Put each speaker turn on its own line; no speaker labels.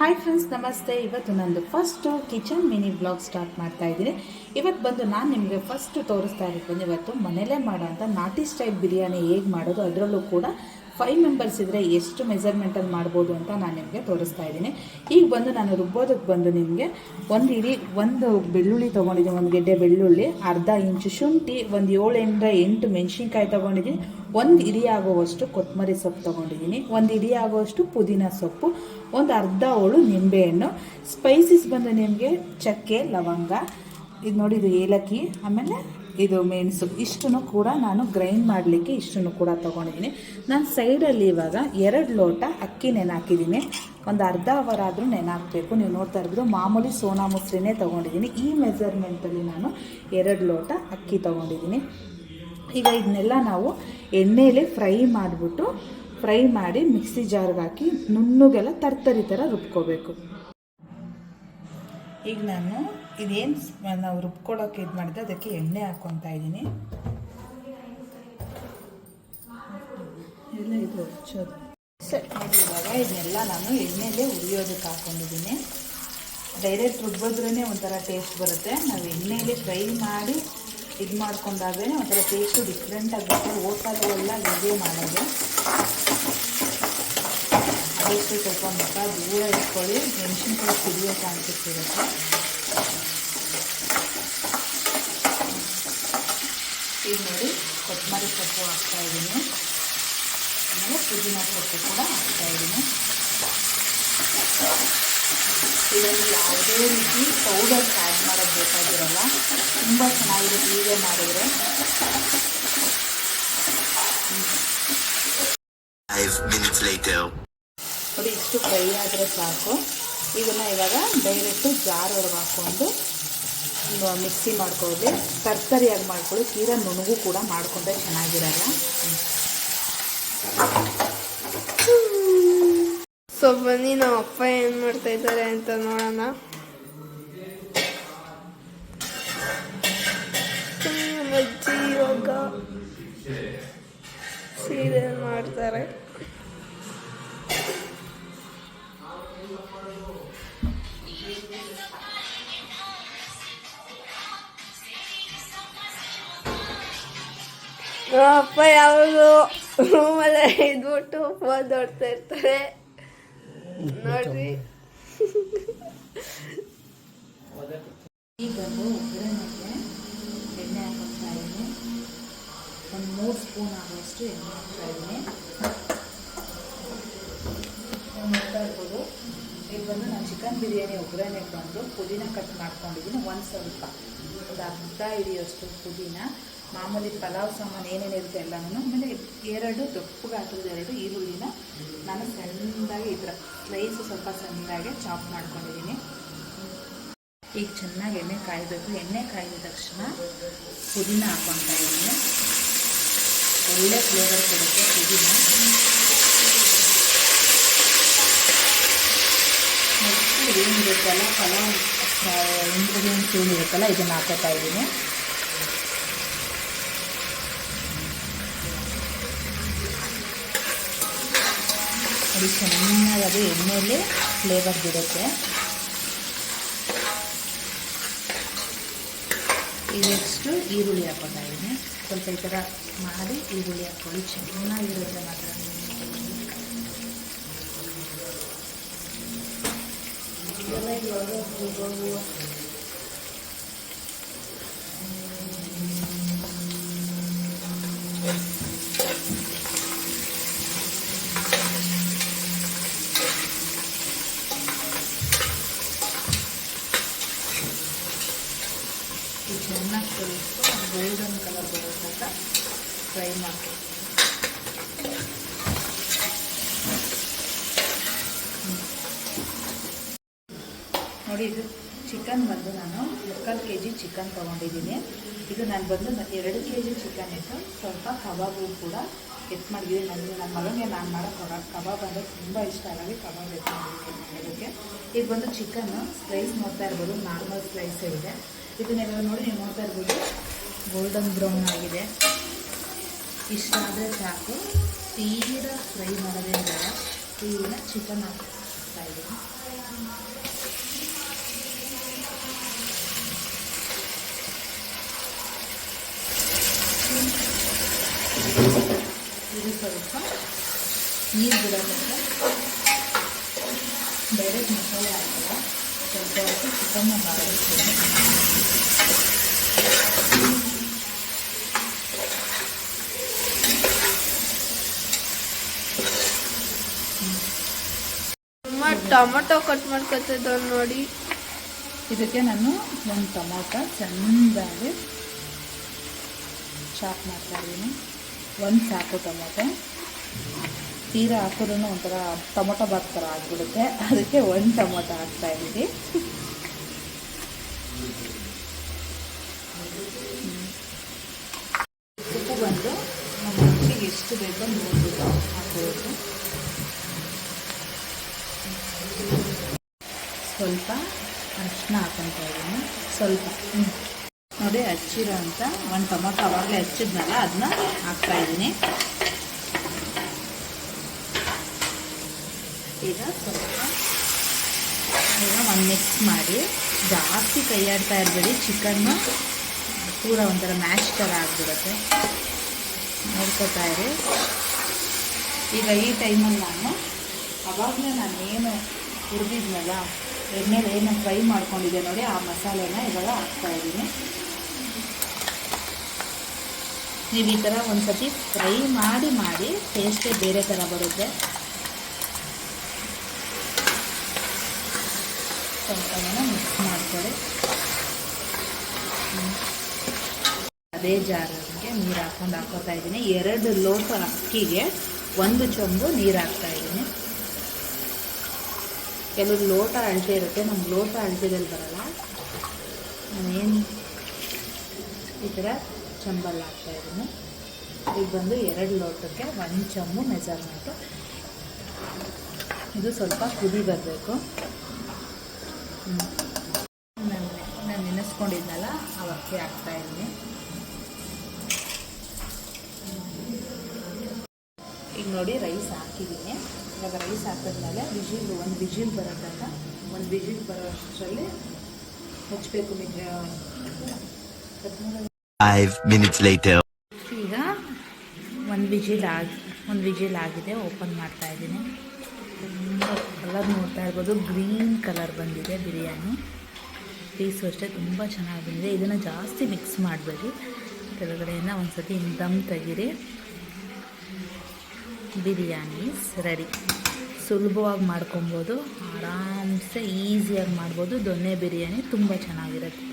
Hi friends, ನಮಸ್ತೆ. ಇವತ್ತು ನಂದು first kitchen mini blog start ಮಾಡ್ತಾ ಇದ್ದೀನಿ. ಇವತ್ತು ಬಂದು ನಾನು ನಿಮಗೆ ಫಸ್ಟ್ ತೋರಿಸ್ತಾ ಇರೋದು ಇವತ್ತು ಮನೇಲೇ ಮಾಡೋಂಥ ನಾಟಿ ಸ್ಟೈಲ್ ಬಿರಿಯಾನಿ ಹೇಗೆ ಮಾಡೋದು, ಅದರಲ್ಲೂ ಕೂಡ 5 ಮೆಂಬರ್ಸ್ ಇದ್ದರೆ ಎಷ್ಟು ಮೆಜರ್ಮೆಂಟಲ್ಲಿ ಮಾಡ್ಬೋದು ಅಂತ ನಾನು ನಿಮಗೆ ತೋರಿಸ್ತಾ ಇದ್ದೀನಿ. ಈಗ ಬಂದು ನಾನು ರುಬ್ಬೋದಕ್ಕೆ ಬಂದು ನಿಮಗೆ ಒಂದು ಬೆಳ್ಳುಳ್ಳಿ ತೊಗೊಂಡಿದ್ದೀನಿ, ಒಂದು ಗೆಡ್ಡೆ ಬೆಳ್ಳುಳ್ಳಿ, ಅರ್ಧ ಇಂಚು ಶುಂಠಿ, ಒಂದು 7ರಿಂದ 8 ಮೆಣಸಿನ್ಕಾಯಿ ತೊಗೊಂಡಿದ್ದೀನಿ, ಒಂದು ಇಡಿ ಆಗುವಷ್ಟು ಕೊತ್ತಂಬರಿ ಸೊಪ್ಪು ತೊಗೊಂಡಿದ್ದೀನಿ, ಒಂದು ಇಡಿ ಆಗುವಷ್ಟು ಪುದೀನ ಸೊಪ್ಪು, ಒಂದು ಅರ್ಧ ಹೋಳು ನಿಂಬೆಹಣ್ಣು. ಸ್ಪೈಸಸ್ ಬಂದು ನಿಮಗೆ ಚಕ್ಕೆ, ಲವಂಗ, ಇದು ನೋಡಿ ಇದು ಏಲಕ್ಕಿ, ಆಮೇಲೆ ಇದು ಮೆಣಸು, ಇಷ್ಟನ್ನು ಕೂಡ ನಾನು ಗ್ರೈಂಡ್ ಮಾಡಲಿಕ್ಕೆ ಇಷ್ಟನ್ನು ಕೂಡ ತೊಗೊಂಡಿದ್ದೀನಿ. ನಾನು ಸೈಡಲ್ಲಿ ಇವಾಗ 2 ಲೋಟ ಅಕ್ಕಿ ನೆನಾಕಿದ್ದೀನಿ. ಒಂದು ಅರ್ಧ ಅವರ್ ಆದರೂ ನೆನಾಕಬೇಕು. ನೀವು ನೋಡ್ತಾ ಇರ್ಬೋದು ಮಾಮೂಲಿ ಸೋನಾ ಮೊಸರಿನೇ ತೊಗೊಂಡಿದ್ದೀನಿ. ಈ ಮೆಜರ್ಮೆಂಟಲ್ಲಿ ನಾನು 2 ಲೋಟ ಅಕ್ಕಿ ತೊಗೊಂಡಿದ್ದೀನಿ. ಈಗ ಇದನ್ನೆಲ್ಲ ನಾವು ಎಣ್ಣೆಯಲ್ಲಿ ಫ್ರೈ ಮಾಡಿ ಮಿಕ್ಸಿ ಜಾರ್ಗೆ ಹಾಕಿ ನುಣ್ಣಗೆಲ್ಲ ತರ್ತರಿ ಥರ ರುಬ್ಕೋಬೇಕು. ಈಗ ನಾನು ಇದೇನು ನಾವು ರುಬ್ಕೊಳ್ಳೋಕೆ ಇದು ಮಾಡಿದ್ರೆ ಅದಕ್ಕೆ ಎಣ್ಣೆ ಹಾಕ್ಕೊತಾ ಇದ್ದೀನಿ. ಎಲ್ಲ ಇದು ಇವಾಗ ಇದನ್ನೆಲ್ಲ ನಾನು ಎಣ್ಣೆಯಲ್ಲೇ ಹುರಿಯೋದಕ್ಕೆ ಹಾಕ್ಕೊಂಡಿದ್ದೀನಿ. ಡೈರೆಕ್ಟ್ ರುಬ್ಬೋದ್ರೇ ಒಂಥರ ಟೇಸ್ಟ್ ಬರುತ್ತೆ. ನಾವು ಎಣ್ಣೆಯಲ್ಲಿ ಫ್ರೈ ಮಾಡಿ ಇದು ಮಾಡ್ಕೊಂಡಾಗೇ ಒಂಥರ ಟೇಸ್ಟು ಡಿಫ್ರೆಂಟಾಗಿ ಬರುತ್ತೆ. ಹೋಟೆಲ್ಗೆಲ್ಲ ಇದೇ ಮಾಡೋದು. ಅದಷ್ಟು ಸ್ವಲ್ಪ ಮುಖ ದೂರ ಇಟ್ಕೊಳ್ಳಿ, ಮೆಣಸಿನ್ಕಾಯಿ ಕುದಿಯೋ ಚಾನ್ಸಸ್ ಇರುತ್ತೆ. ಈಗ ನೋಡಿ ಕೊತ್ತಂಬರಿ ಸೊಪ್ಪು ಹಾಕ್ತಾಯಿದ್ದೀನಿ, ಆಮೇಲೆ ಪುದೀನ ಸೊಪ್ಪು ಕೂಡ ಹಾಕ್ತಾಯಿದ್ದೀನಿ. ಇದರಲ್ಲಿ ಯಾವುದೇ ರೀತಿ ಪೌಡರ್ಸ್ ಆ್ಯಡ್ ಮಾಡೋದು ಬೇಕಾಗಿರಲ್ಲ, ತುಂಬ ಚೆನ್ನಾಗಿದೆ ಹೀಗೆ ಮಾಡಿದರೆ.
5 minutes later.
ನೋಡಿ ಇಷ್ಟು ಫ್ರೈ ಆದರೆ ಸಾಕು. ಇದನ್ನು ಇವಾಗ ಡೈರೆಕ್ಟು ಜಾರ್ ಒಳಗೆ ಹಾಕ್ಕೊಂಡು ಮಿಕ್ಸಿ ಮಾಡ್ಕೊಳ್ಳಿ. ತರ್ತರಿಯಾಗಿ ಮಾಡ್ಕೊಳ್ಳಿ, ತೀರಾ ನುಣುಗು ಕೂಡ ಮಾಡಿಕೊಂಡ್ರೆ ಚೆನ್ನಾಗಿರಲ್ಲ.
ಸೊ ಬನ್ನಿ ನಮ್ಮ ಅಪ್ಪ ಏನು ಮಾಡ್ತಾ ಇದ್ದಾರೆ ಅಂತ ನೋಡೋಣ. ಅಜ್ಜಿ ಇವಾಗ ಸೀರಿಯಲ್ ಮಾಡ್ತಾರೆ. ಅಪ್ಪ ಯಾವಾಗಲೂ ರೂಮಲ್ಲೇ ಇದ್ಬಿಟ್ಟು ಫೋನ್ ನೋಡ್ತಾ ಇರ್ತಾರೆ ನೋಡ್ರಿ.
ಈಗ ಒಗ್ಗರಣೆಗೆ ಎಣ್ಣೆ ಹಾಕ್ತಾ ಇದ್ದೀನಿ. ಒಂದು 3 ಸ್ಪೂನ್ ಆಗುವಷ್ಟು ಎಣ್ಣೆ ಹಾಕ್ತಾ ಇದ್ದೀನಿ. ನೋಡ್ತಾ ಇರ್ಬೋದು. ಈಗ ಬಂದು ನಾನು ಚಿಕನ್ ಬಿರಿಯಾನಿ ಒಗ್ಗರಣೆಗೆ ಬಂದು ಪುದೀನ ಕಟ್ ಮಾಡ್ಕೊಂಡಿದ್ದೀನಿ. ಒಂದು ಅರ್ಧ ಹಿಡಿಯೋಷ್ಟು ಪುದೀನ, ಮಾಮೂಲಿ ಪಲಾವ್ ಸಾಮಾನು ಏನೇನಿರುತ್ತೆ ಎಲ್ಲನೂ, ಆಮೇಲೆ 2 ದೊಡ್ಡ ಗಾತ್ರದ 2 ಈರುಳ್ಳಿನ ನಾನು ಸಣ್ಣದಾಗಿ ಇದರ ಸ್ಲೈಸು ಸ್ವಲ್ಪ ಸಣ್ಣದಾಗಿ ಚಾಪ್ ಮಾಡ್ಕೊಂಡಿದ್ದೀನಿ. ಈಗ ಚೆನ್ನಾಗಿ ಎಣ್ಣೆ ಕಾಯಬೇಕು. ಎಣ್ಣೆ ಕಾಯ್ದ ತಕ್ಷಣ ಪುದೀನ ಹಾಕ್ಕೊತಾ ಇದ್ದೀನಿ. ಒಳ್ಳೆ ಫ್ಲೇವರ್ ಕೊಡುತ್ತೆ ಪುದೀನ. ನೆಕ್ಸ್ಟ್ ಏನಿರುತ್ತಲ್ಲ ಪಲಾವ್ ಇಂಗ್ರೀಡಿಯೆಂಟ್ಸ್ ಏನಿರುತ್ತಲ್ಲ ಇದನ್ನು ಹಾಕೋತಾ ಇದ್ದೀನಿ. ಅದು ಚೆನ್ನಾಗಿ ಅದು ಎಣ್ಣೆಯಲ್ಲಿ ಫ್ಲೇವರ್ ಬಿಡುತ್ತೆ. ಈಗ ನೆಕ್ಸ್ಟು ಈರುಳ್ಳಿ ಹಾಕೋತಾ ಇದ್ದೀನಿ. ಸ್ವಲ್ಪ ಈ ಥರ ಮಾಡಿ ಈರುಳ್ಳಿ ಹಾಕ್ಕೊಳ್ಳಿ, ಚೆನ್ನಾಗಿರುತ್ತೆ ಮಾತ್ರ. ಚೆನ್ನಾಗಿ ಗೋಲ್ಡನ್ ಕಲರ್ ಬರೋ ತನಕ ಫ್ರೈ ಮಾಡಿ. ನೋಡಿ ಇದು ಚಿಕನ್ ಬಂದು ನಾನು 3 kg ಚಿಕನ್ ತೊಗೊಂಡಿದ್ದೀನಿ. ಇದು ನಾನು ಬಂದು 2 kg ಚಿಕನ್ ಇಟ್ಟು ಸ್ವಲ್ಪ ಕಬಾಬು ಕೂಡ ಮಾಡಿದ್ದೀನಿ. ನನ್ನ ಮಗನಿಗೆ ನಾನು ಮಾಡೋ ಕಬಾಬ್ ಅಂದರೆ ತುಂಬ ಇಷ್ಟ, ಹಾಗಾಗಿ ಕಬಾಬ್ ಮಾಡೋದಕ್ಕೆ. ಈಗ ಬಂದು ಚಿಕನ್ನು ಸ್ಲೈಸ್ ನೋಡ್ತಾ ಇರ್ಬೋದು, ನಾರ್ಮಲ್ ಸ್ಲೈಸೇ ಇದೆ. ಇದನ್ನೆಲ್ಲ ನೋಡಿ ನೀವು ನೋಡ್ತಾ ಇರ್ಬೋದು ಗೋಲ್ಡನ್ ಬ್ರೌನ್ ಆಗಿದೆ. ಇಷ್ಟ ಆದರೆ ಸಾಕು, ತೀರಾ ಫ್ರೈ ಮಾಡೋದೇ ಬೇಡ. ತೀರಾ ಚಿಕನ್ ಹಾಕ್ತಾ ಇದ್ದೀನಿ. ಸ್ವಲ್ಪ ನೀರು ಬಿಡೋದಂತೆ ಡೈರೆಕ್ಟ್ ಮಸಾಲೆ ಹಾಕಲ್ಲ, ಸ್ವಲ್ಪ ಹೊತ್ತು ಚಿಕನ್ನ ಬಾಡಿಸ್ತೀನಿ.
ಟೊಮೊಟೊ ಕಟ್ ಮಾಡ್ಕೊತಿದ್ದವ್ ನೋಡಿ.
ಇದಕ್ಕೆ ನಾನು ಒಂದು ಟೊಮೊಟೊ ಚೆಂದಾಗಿ ಚಾಪ್ ಮಾಡ್ತಾಯಿದ್ದೀನಿ. ಒಂದು ಸಾಕು ಟೊಮೊಟೊ, ತೀರಾ ಹಾಕಿದ್ರೂ ಒಂಥರ ಟೊಮೊಟೊ ಬಾತ್ ಥರ ಆಗಿಬಿಡುತ್ತೆ, ಅದಕ್ಕೆ ಒಂದು ಟೊಮೊಟೊ ಹಾಕ್ತಾಯಿದ್ದೀನಿ. ಉಪ್ಪು ಬಂದು ನಮ್ಮ ರುಚಿಗೆ ಎಷ್ಟು ಬೇಕೋ ನೋಡ್ಬಿಟ್ಟು ಹಾಕ್ಕೊಬೇಕು. ಸ್ವಲ್ಪ ಅರಿಶಿನ ಹಾಕೊತಾ ಇದ್ದೀನಿ, ಸ್ವಲ್ಪ ನೋಡಿ ಹಚ್ಚಿರೋ ಅಂತ ಒಂದು ಟೊಮೊಟೊ ಅವಾಗಲೇ ಹಚ್ಚಿದ್ನಲ್ಲ ಅದನ್ನ ಹಾಕ್ತಾಯಿದ್ದೀನಿ. ಈಗ ಒಂದು ಮಿಕ್ಸ್ ಮಾಡಿ, ಜಾಸ್ತಿ ಕೈಯಾಡ್ತಾ ಇರಬೇಡಿ, ಚಿಕನ್ನು ಪೂರ ಒಂಥರ ಮ್ಯಾಶ್ ಥರ ಆಗಿಬಿಡುತ್ತೆ, ನೋಡ್ಕೊತಾ ಇರಿ. ಈಗ ಈ ಟೈಮಲ್ಲಿ ಆವಾಗಲೇ ನಾನೇನು ಹುರಿದಿದ್ನಲ್ಲ ಎಣ್ಣೆಲಿ ಏನು ಫ್ರೈ ಮಾಡ್ಕೊಂಡಿದ್ದೆ ನೋಡಿ, ಆ ಮಸಾಲೆನ ಇವಾಗ ಹಾಕ್ತಾಯಿದ್ದೀನಿ. ನೀವು ಈ ಥರ ಒಂದು ಸತಿ ಫ್ರೈ ಮಾಡಿ ಟೇಸ್ಟೇ ಬೇರೆ ಥರ ಬರುತ್ತೆ. ಸ್ವಲ್ಪ ಮಿಕ್ಸ್ ಮಾಡ್ಕೊಳ್ಳಿ. ಅದೇ ಜಾರಿಗೆ ನೀರು ಹಾಕ್ಕೊತಾ ಇದ್ದೀನಿ. 2 ಲೋಟ ಅಕ್ಕಿಗೆ 1 ಚೊಂಬು ನೀರು ಹಾಕ್ತಾಯಿದ್ದೀನಿ. ಕೆಲವು ಲೋಟ ಅಳತೆ ಇರುತ್ತೆ, ನಮ್ಗೆ ಲೋಟ ಅಳತೆದಲ್ಲಿ ಬರಲ್ಲ. ನಾನೇನು ಈ ಥರ ಚಂಬಲ್ಲಿ ಹಾಕ್ತಾಯಿದ್ದೀನಿ. ಈಗ ಬಂದು 2 ಲೋಟಕ್ಕೆ 1 ಚೊಂಬು ಮೆಜರ್ಮೆಂಟು. ಇದು ಸ್ವಲ್ಪ ಕುದಿ ಬರಬೇಕು. ನಾನು ನೆನೆಸ್ಕೊಂಡಿದ್ನಲ್ಲ ಆ ಅಕ್ಕಿ ಹಾಕ್ತಾಯಿದ್ದೀನಿ. ಈಗ ನೋಡಿ ರೈಸ್ ಹಾಕಿದ್ದೀನಿ. ಇವಾಗ ರೈಸ್ ಹಾಕಿದ್ಮೇಲೆ ಒಂದು ವಿಜಿಲ್ ಬರೋದಾಗ, ಒಂದು ವಿಜಿಲ್ ಬರೋಷ್ಟರಲ್ಲಿ ಹಚ್ಚಬೇಕು.
5 minutes later.
ಈಗ ಒಂದು ವಿಜಿಲ್ ಆಗಿದೆ, ಓಪನ್ ಮಾಡ್ತಾಯಿದ್ದೀನಿ. ತುಂಬ ಕಲರ್ ನೋಡ್ತಾ ಇರ್ಬೋದು, ಗ್ರೀನ್ ಕಲರ್ ಬಂದಿದೆ ಬಿರಿಯಾನಿ. ಪೀಸು ಅಷ್ಟೇ ತುಂಬ ಚೆನ್ನಾಗಿ ಬಂದಿದೆ. ಇದನ್ನು ಜಾಸ್ತಿ ಮಿಕ್ಸ್ ಮಾಡಬೇಡಿ, ಕೆಳಗಡೆಯಿಂದ ಒಂದು ಸತಿ ದಮ್ ತೆಗೀರಿ. ಬಿರಿಯಾನಿ ರೆಡಿ. ಸುಲಭವಾಗಿ ಮಾಡ್ಕೊಬೋದು, ಆರಾಮ್ಸೆ ಈಸಿಯಾಗಿ ಮಾಡ್ಬೋದು. ದೊನ್ನೆ ಬಿರಿಯಾನಿ ತುಂಬ ಚೆನ್ನಾಗಿರುತ್ತೆ.